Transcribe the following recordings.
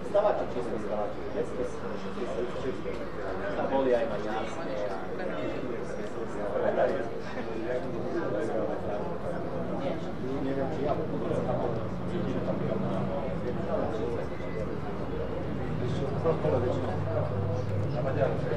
Stavači, čisto stavači. Boli aj maďarské. Neviem, či ja na Maďarské.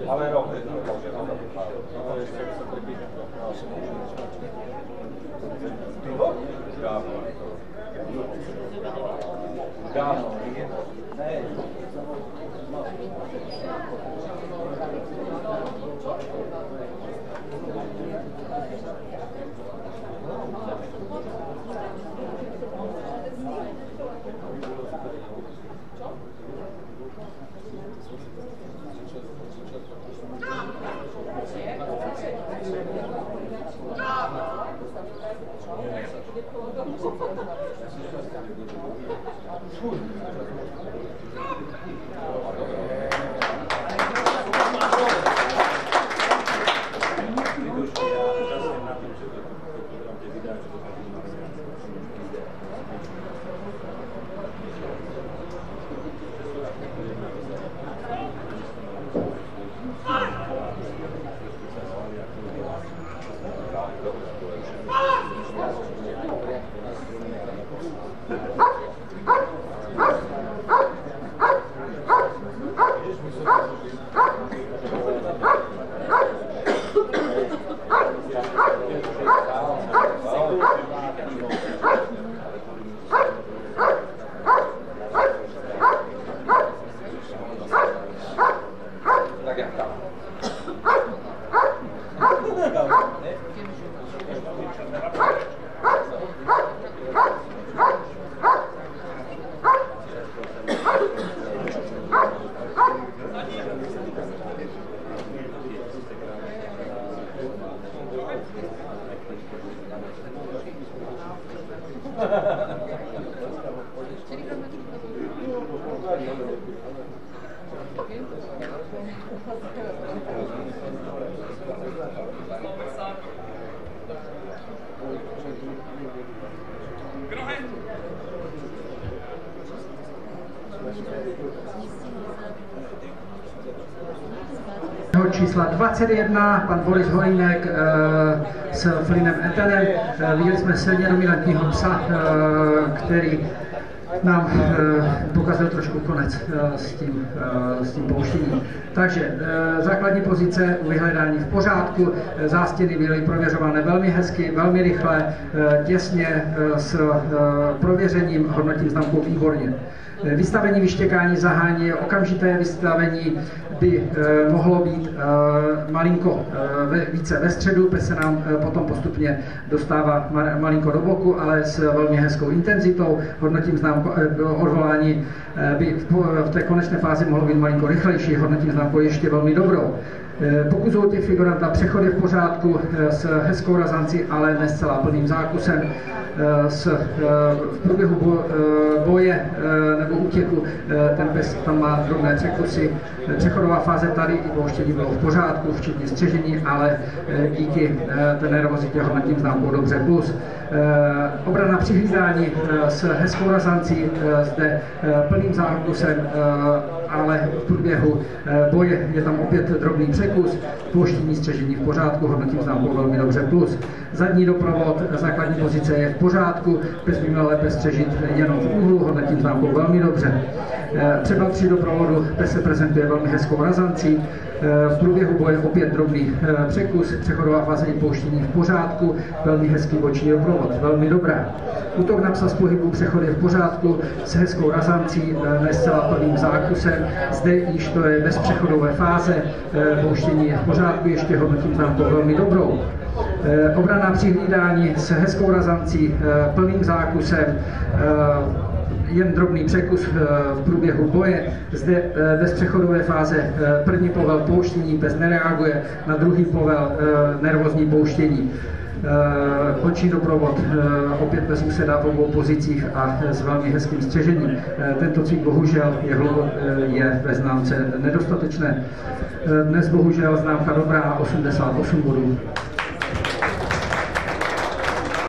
Ale rok, Čísla 21, pan Boris Horínek s Flynnem Etenem. Viděli jsme silně dominantního psa, který nám pokazil trošku konec s tím pouštěním. Takže základní pozice u vyhledání v pořádku, zástěny byly prověřované velmi hezky, velmi rychle, těsně s prověřením, hodnotím známkou výborně. Vystavení vyštěkání zahání, okamžité vystavení by mohlo být malinko více ve středu, pes se nám potom postupně dostává malinko do boku, ale s velmi hezkou intenzitou. Hodnotím známku odvolání by v té konečné fázi mohlo být malinko rychlejší, hodnotím známku ještě velmi dobrou. Pokud jsou těch figuranta přechody v pořádku s hezkou razancí, ale ne zcela plným zákusem, v průběhu boje nebo útěku ten pes tam má drobné překusy. Přechodová fáze tady i pouštění bylo v pořádku, včetně střežení, ale díky té nervozitě hodnotím známkou dobře plus. Obrana při hlídání s hezkou razancí, zde plným zákusem, ale v průběhu boje je tam opět drobný překus, pouštění střežení v pořádku, hodnotím známkou velmi dobře plus. Zadní doprovod, základní pozice je v pořádku, pes by měl lépe střežit jenom v úhlu, hodnotím známkou velmi dobře. Třeba při doprovodu pes se prezentuje velmi hezkou razancí, v průběhu boje opět drobný překus, přechodová fáze i pouštění v pořádku, velmi hezký boční doprovod, velmi dobrá. Útok na psa z pohybu, přechod je v pořádku, s hezkou razancí, ne zcela plným zákusem, zde již to je bez přechodové fáze, pouštění je v pořádku, ještě hodnotím známkou velmi dobrou. Obrana při hlídání s hezkou razancí, plným zákusem, jen drobný překus v průběhu boje. Zde bez přechodové fáze první povel pouštění, pes nereaguje, na druhý povel nervózní pouštění. Boční doprovod, opět pes usedá v obou pozicích a s velmi hezkým střežením. Tento cvik bohužel je ve známce nedostatečné. Dnes bohužel známka dobrá, 88 bodů.